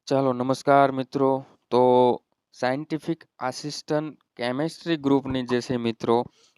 ચાલો નમસ્કાર મિત્રો. તો સાયન્ટિફિક આસિસ્ટન્ટ કેમેસ્ટ્રી ગ્રુપની જે છે મિત્રો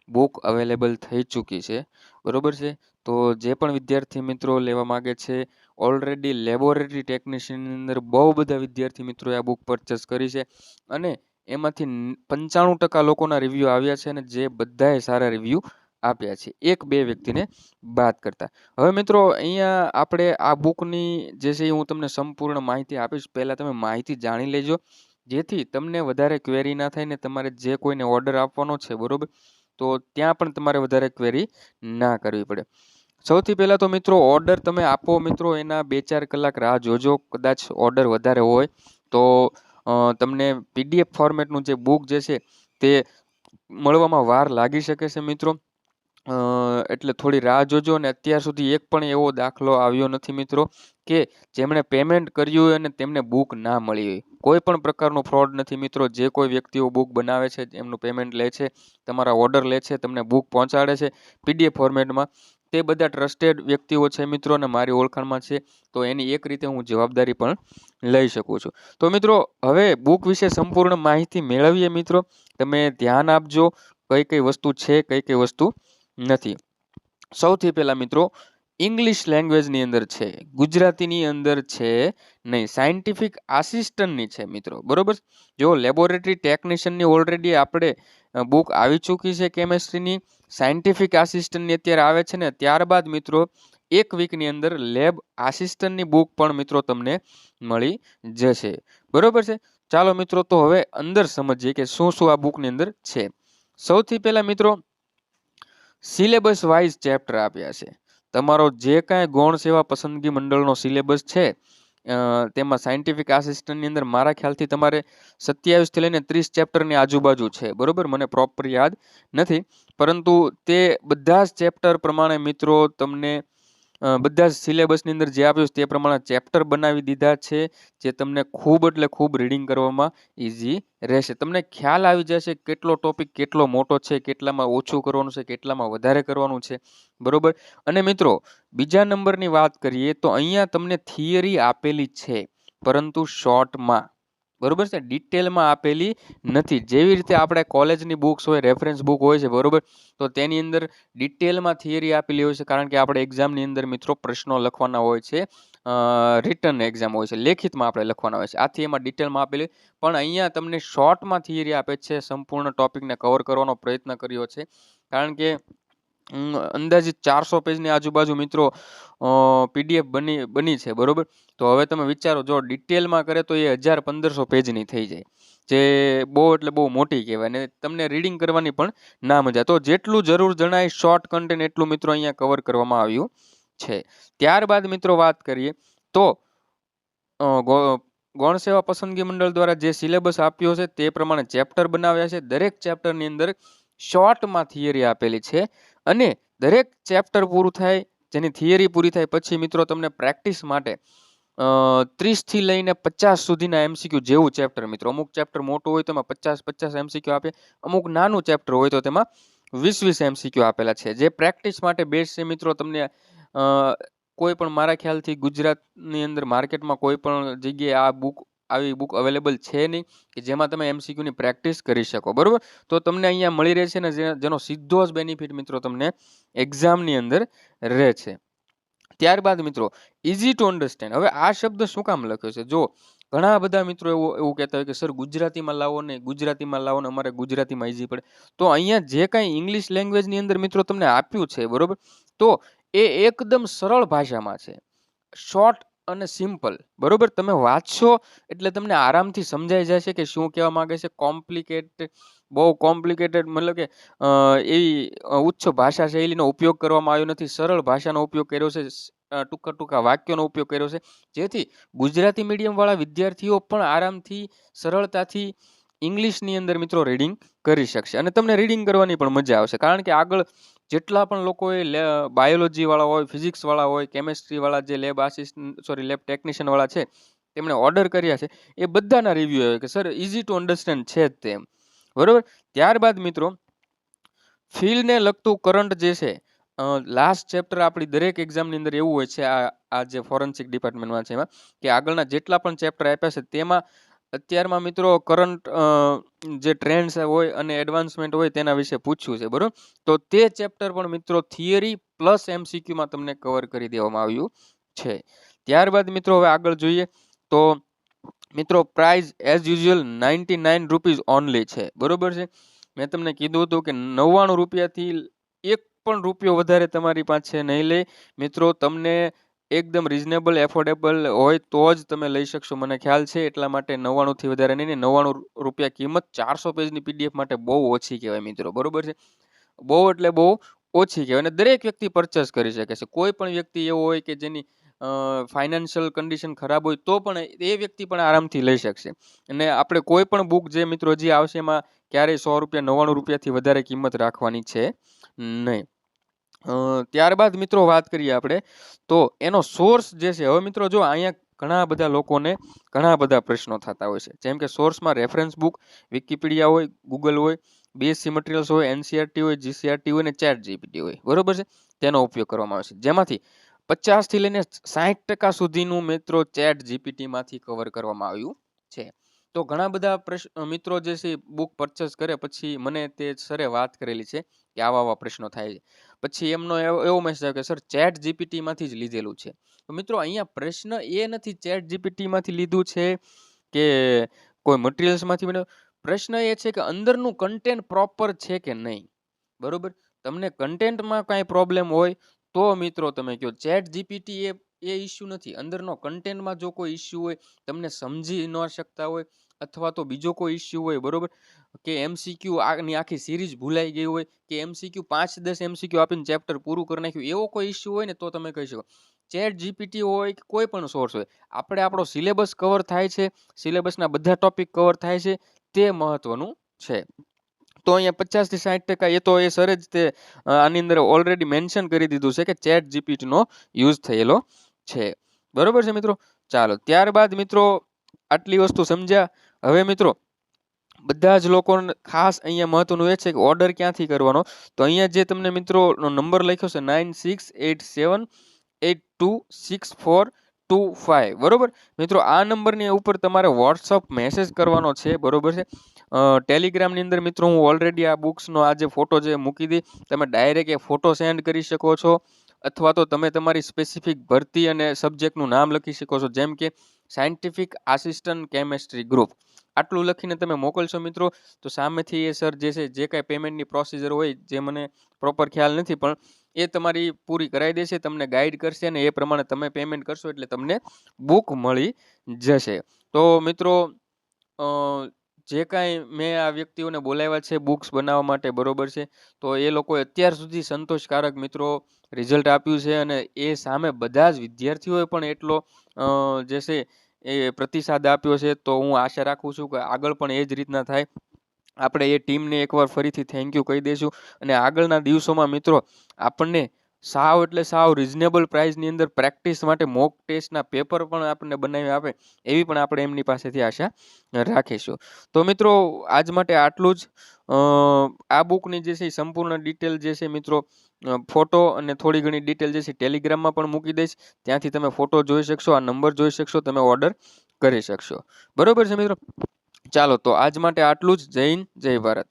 બુક અવેલેબલ થઈ ચૂકી છે, બરોબર છે. તો જે પણ વિદ્યાર્થી મિત્રો લેવા માગે છે, ઓલરેડી લેબોરેટરી ટેકનિશિયનની અંદર બહુ બધા વિદ્યાર્થી મિત્રોએ આ બુક પરચેસ કરી છે અને એમાંથી 95% લોકોના રિવ્યૂ આવ્યા છે અને જે બધાએ સારા રિવ્યૂ આપ્યા છે, એક બે વ્યક્તિને બાદ કરતા. હવે મિત્રો અહીંયા આપણે આ બુકની જે છે એ હું તમને સંપૂર્ણ માહિતી આપીશ. પહેલાં તમે માહિતી જાણી લેજો, જેથી તમને વધારે ક્વેરી ના થાય ને તમારે જે કોઈને ઓર્ડર આપવાનો છે, બરોબર, તો ત્યાં પણ તમારે વધારે ક્વેરી ના કરવી પડે. સૌથી પહેલાં તો મિત્રો ઓર્ડર તમે આપો મિત્રો, એના 2-4 કલાક રાહ જોજો. કદાચ ઓર્ડર વધારે હોય તો તમને PDF ફોર્મેટનું જે બુક જે છે તે મળવામાં વાર લાગી શકે છે મિત્રો. એટલે થોડી રાહ જોજો. અને અત્યાર સુધી એક પણ એવો દાખલો આવ્યો નથી મિત્રો કે જેમણે પેમેન્ટ કર્યું હોય અને તેમને બુક ના મળી હોય. કોઈ પણ પ્રકારનો ફ્રોડ નથી મિત્રો. જે કોઈ વ્યક્તિઓ બુક બનાવે છે, એમનું પેમેન્ટ લે છે, તમારા ઓર્ડર લે છે, તમને બુક પહોંચાડે છે PDF ફોર્મેટમાં, તે બધા ટ્રસ્ટેડ વ્યક્તિઓ છે મિત્રો અને મારી ઓળખાણમાં છે. તો એની એક રીતે હું જવાબદારી પણ લઈ શકું છું. તો મિત્રો હવે બુક વિશે સંપૂર્ણ માહિતી મેળવીએ મિત્રો. તમે ધ્યાન આપજો કઈ કઈ વસ્તુ છે, કઈ કઈ વસ્તુ નથી. સૌથી પહેલા મિત્રો ઇંગ્લિશ લેંગ્વેજની અંદર છે, ગુજરાતીની અંદર છે નહીં. સાયન્ટિફિક આસિસ્ટન્ટની છે મિત્રો, બરોબર. જો લેબોરેટરી ટેકનિશિયનની ઓલરેડી આપણે બુક આવી ચૂકી છે કેમેસ્ટ્રીની. સાયન્ટિફિક આસિસ્ટન્ટની અત્યારે આવે છે ને, ત્યારબાદ મિત્રો એક વીકની અંદર લેબ આસિસ્ટન્ટની બુક પણ મિત્રો તમને મળી જશે, બરોબર છે. ચાલો મિત્રો તો હવે અંદર સમજીએ કે શું શું આ બુકની અંદર છે. સૌથી પહેલા મિત્રો સિલેબસ વાઇઝ ચેપ્ટર આપ્યા છે. તમારો જે કાંઈ ગૌણ સેવા પસંદગી મંડળનો સિલેબસ છે, તેમાં સાયન્ટિફિક આસિસ્ટન્ટની અંદર મારા ખ્યાલથી તમારે 27 થી લઈને 30 ચેપ્ટરની આજુબાજુ છે, બરોબર. મને પ્રોપર યાદ નથી, પરંતુ તે બધા જ ચેપ્ટર પ્રમાણે મિત્રો તમને બધા જ સિલેબસની અંદર જે આપ્યું છે તે પ્રમાણે ચેપ્ટર બનાવી દીધા છે, જે તમને ખૂબ એટલે ખૂબ રીડિંગ કરવામાં ઇઝી રહેશે. તમને ખ્યાલ આવી જશે કેટલો ટોપિક કેટલો મોટો છે, કેટલામાં ઓછું કરવાનું છે, કેટલામાં વધારે કરવાનું છે, બરોબર. અને મિત્રો બીજા નંબરની વાત કરીએ તો અહીંયા તમને થિયરી આપેલી છે, પરંતુ શોર્ટમાં, બરોબર છે, ડિટેલમાં આપેલી નથી. જેવી રીતે આપણે કોલેજની બુક્સ હોય, રેફરન્સ બુક હોય છે, બરોબર, તો તેની અંદર ડિટેલમાં થિયરી આપેલી હોય છે, કારણ કે આપણે એક્ઝામની અંદર મિત્રો પ્રશ્નો લખવાના હોય છે, રિટન એક્ઝામ હોય છે, લેખિતમાં આપણે લખવાના હોય છે, આથી એમાં ડિટેલમાં આપેલી. પણ અહીંયા તમને શોર્ટમાં થિયરી આપે છે. સંપૂર્ણ ટોપિકને કવર કરવાનો પ્રયત્ન કર્યો છે, કારણ કે અંદાજિત 400 પેજની આજુબાજુ મિત્રો PDF બની છે, બરોબર. તો હવે તમે વિચારો, જો ડિટેલમાં કરે તો એ 1000-1500 પેજની થઈ જાય, જે બહુ એટલે બહુ મોટી કહેવાય ને તમને રીડિંગ કરવાની પણ ના મજા. તો જેટલું જરૂર જણાય શોર્ટ કન્ટેન્ટ એટલું મિત્રો અહીંયા કવર કરવામાં આવ્યું છે. ત્યારબાદ મિત્રો વાત કરીએ તો ગૌણ સેવા પસંદગી મંડળ દ્વારા જે સિલેબસ આપ્યો છે તે પ્રમાણે ચેપ્ટર બનાવ્યા છે. દરેક ચેપ્ટરની અંદર શોર્ટમાં થિયરી આપેલી છે અને દરેક ચેપ્ટર પૂરું થાય, જેની થિયરી પૂરી થાય પછી મિત્રો તમને પ્રેક્ટિસ માટે 30 થી લઈને 50 સુધીના MCQ જેવું ચેપ્ટર મિત્રો. અમુક ચેપ્ટર મોટું હોય તો એમાં 50 MCQ આપે, અમુક નાનું ચેપ્ટર હોય તો તેમાં 20 MCQ આપેલા છે, જે પ્રેક્ટિસ માટે બેસ્ટ છે મિત્રો. તમને કોઈ પણ મારા ખ્યાલથી ગુજરાતની અંદર માર્કેટમાં કોઈ પણ જગ્યાએ આવી બુક અવેલેબલ છે નહીં કે જેમાં તમે MCQની પ્રેક્ટિસ કરી શકો, બરોબર. તો તમને અહીંયા મળી રહેશે ને, જેનો સીધો જ બેનિફિટ મિત્રો તમને એક્ઝામની અંદર રહે છે. ત્યારબાદ મિત્રો ઇઝી ટુ અન્ડરસ્ટેન્ડ. હવે આ શબ્દ શું કામ લખ્યો છે? જો ઘણા બધા મિત્રો એવું કહેતા હોય કે સર ગુજરાતીમાં લાવો ને, ગુજરાતીમાં લાવો ને, અમારે ગુજરાતીમાં ઇઝી પડે. તો અહીંયા જે કાંઈ ઇંગ્લિશ લેંગ્વેજની અંદર મિત્રો તમને આપ્યું છે, બરોબર, તો એ એકદમ સરળ ભાષામાં છે, શોર્ટ અને સિમ્પલ, બરોબર. તમે વાંચશો એટલે તમને આરામથી સમજાઈ જશે કે શું કહેવા માંગે છે. બહુ કોમ્પ્લિકેટેડ મતલબ કે એવી ઉચ્ચ ભાષા શૈલીનો ઉપયોગ કરવામાં આવ્યો નથી. સરળ ભાષાનો ઉપયોગ કર્યો છે, ટૂંકા વાક્યોનો ઉપયોગ કર્યો છે, જેથી ગુજરાતી મીડિયમવાળા વિદ્યાર્થીઓ પણ આરામથી સરળતાથી ઇંગ્લિશની અંદર મિત્રો રીડિંગ કરી શકશે અને તમને રીડિંગ કરવાની પણ મજા આવશે. કારણ કે આગળ જેટલા પણ લોકોએ બાયોલોજીવાળા હોય, ફિઝિક્સવાળા હોય, કેમેસ્ટ્રીવાળા, જે લેબ ટેકનિશિયનવાળા છે, તેમણે ઓર્ડર કર્યા છે, એ બધાના રિવ્યૂ આવે કે સર ઇઝી ટુ અન્ડરસ્ટેન્ડ છે જ તેમ, બરોબર. ત્યારબાદ મિત્રો ફિલ્ડને લગતું કરંટ જે છે, લાસ્ટ ચેપ્ટર આપણી દરેક એક્ઝામની અંદર એવું હોય છે, આ જે ફોરેન્સિક ડિપાર્ટમેન્ટમાં છે એમાં, કે આગળના જેટલા પણ ચેપ્ટર આપ્યા છે તેમાં અત્યારમાં મિત્રો કરંટ જે ટ્રેન્ડ્સ હોય અને એડવાન્સમેન્ટ હોય તેના વિશે પૂછ્યું છે, બરોબર. તો તે ચેપ્ટર પણ મિત્રો થિયરી પ્લસ MCQમાં તમને કવર કરી દેવામાં આવ્યું છે. ત્યારબાદ મિત્રો હવે આગળ જોઈએ તો મિત્રો price as usual 99 rupees only છે, બરોબર છે. મેં તમને કીધું હતું કે 99 રૂપિયાથી એક પણ રૂપિયો વધારે તમારી પાસે નહીં લે મિત્રો. તમને એકદમ રિઝનેબલ એફોર્ડેબલ હોય તો જ તમે લઈ શકશો, મને ખ્યાલ છે. એટલા માટે 99થી વધારે નહીં. 99 રૂપિયા કિંમત 400 પેજની PDF માટે બહુ ઓછી કહેવાય મિત્રો, બરોબર છે. બહુ એટલે બહુ ઓછી કહેવાય. અને દરેક વ્યક્તિ પરચેસ કરી શકે છે. કોઈ પણ વ્યક્તિ એવો હોય કે જેની ફાઇનાન્શિયલ કન્ડિશન ખરાબ હોય તો પણ એ વ્યક્તિ પણ આરામથી લઈ શકશે. અને આપણે કોઈ પણ બુક જે મિત્રો હજી આવશે એમાં ક્યારેય 100 રૂપિયા 99 રૂપિયાથી વધારે કિંમત રાખવાની છે નહીં. ત્યારબાદ મિત્રો વાત કરીએ આપણે તો એનો સોર્સ જે છે. હવે મિત્રો જો અહીંયા ઘણા બધા લોકોને ઘણા બધા પ્રશ્નો થતા હોય છે. જેમ કે સોર્સમાં રેફરન્સ બુક, વિકિપીડિયા હોય, ગૂગલ હોય, BSc મટીરિયલ્સ હોય, NCERT હોય, GCRT હોય ને ChatGPT હોય, બરોબર છે. તેનો ઉપયોગ કરવામાં આવે છે. જેમાંથી 50 થી લઈને 60% સુધીનું મિત્રો ChatGPT કવર કરવામાં આવ્યું છે. તો ઘણા બધા મિત્રો જે છે બુક પરચેસ કરે પછી મને તે સરે વાત કરેલી છે કે આવા પ્રશ્નો થાય છે. પછી એમનો એવો મેસેજ આવ્યો કે સર ChatGPT જ લીધેલું છે. તો મિત્રો અહીંયા પ્રશ્ન એ નથી ChatGPT લીધું છે કે કોઈ મટીરિયલ્સમાંથી મળ્યું. પ્રશ્ન એ છે કે અંદરનું કન્ટેન્ટ પ્રોપર છે કે નહીં, બરોબર. તમને કન્ટેન્ટમાં કાંઈ પ્રોબ્લેમ હોય તો મિત્રો તમે કહો. ChatGPT એ ઇસ્યુ નથી. અંદરનો કન્ટેન્ટમાં જો કોઈ ઇસ્યુ હોય, તમને સમજી ન શકતા હોય અથવા તો બીજો કોઈ ઇસ્યુ હોય, બરોબર, કે MCQ ની આખી સિરીઝ ભૂલાઈ ગઈ હોય કે MCQ 5-10 MCQ આપીને ચેપ્ટર પૂરું કરી નાખ્યું, એવો કોઈ ઇસ્યુ હોય ને તો તમે કહી શકો. ChatGPT હોય કે કોઈ પણ સોર્સ હોય, આપણે આપણો સિલેબસ કવર થાય છે, સિલેબસના બધા ટોપિક કવર થાય છે, તે મહત્વનું છે. તો અહીંયા 50 થી 60% એ તો એ સર જ તે આની અંદર ઓલરેડી મેન્શન કરી દીધું છે કે ChatGPT નો યુઝ થયેલો છે, બરોબર છે મિત્રો. ચાલો ત્યારબાદ મિત્રો આટલી વસ્તુ સમજ્યા. હવે મિત્રો બધા જ લોકોને ખાસ અહીંયા મહત્વનું એ છે કે ઓર્ડર ક્યાંથી કરવાનો. તો અહીંયા જે તમને મિત્રો નંબર લખ્યો છે 9687826425, બરોબર મિત્રો. આ નંબરની ઉપર તમારે વોટ્સઅપ મેસેજ કરવાનો છે, બરોબર છે. ટેલિગ્રામની અંદર મિત્રો હું ઓલરેડી આ બુક્સનો આ જે ફોટો જે મૂકી દી, તમે ડાયરેક્ટ એ ફોટો સેન્ડ કરી શકો છો અથવા તો તમે તમારી સ્પેસિફિક ભરતી અને સબ્જેક્ટનું નામ લખી શકો છો. જેમ કે સાયન્ટિફિક આસિસ્ટન્ટ કેમેસ્ટ્રી ગ્રુપ આટલું લખીને તમે મોકલશો મિત્રો તો સામેથી એ સર જે છે જે કાંઈ પેમેન્ટની પ્રોસિજર હોય જે મને પ્રોપર ખ્યાલ નથી પણ એ તમારી પૂરી કરાવી દેશે, તમને ગાઈડ કરશે અને એ પ્રમાણે તમે પેમેન્ટ કરશો એટલે તમને બુક મળી જશે. તો મિત્રો જે કાંઈ મેં આ વ્યક્તિઓને બોલાવ્યા છે બુક્સ બનાવવા માટે, બરોબર છે, તો એ લોકોએ અત્યાર સુધી સંતોષકારક મિત્રો રિઝલ્ટ આપ્યું છે અને એ સામે બધા જ વિદ્યાર્થીઓએ પણ એટલો જે છે એ પ્રતિસાદ આપ્યો છે. તો હું આશા રાખું છું કે આગળ પણ એ જ રીતના થાય. આપણે એ ટીમને એકવાર ફરીથી થેન્ક યુ કહી દઈશું અને આગળના દિવસોમાં મિત્રો આપણને સાવ એટલે સાવ રિઝનેબલ પ્રાઇસની અંદર પ્રેક્ટિસ માટે મોક ટેસ્ટના પેપર પણ આપણને બનાવી આપે એવી પણ આપણે એમની પાસેથી આશા રાખીશું. તો મિત્રો આજ માટે આટલું જ. આ બુકની જે છે સંપૂર્ણ ડિટેલ જે છે મિત્રો ફોટો અને થોડી ઘણી ડિટેલ જે છે ટેલિગ્રામમાં પણ મૂકી દઈશ, ત્યાંથી તમે ફોટો જોઈ શકશો, આ નંબર જોઈ શકશો, તમે ઓર્ડર કરી શકશો, બરોબર છે મિત્રો. ચાલો તો આજ માટે આટલું જ. જય હિન્દ, જય ભારત.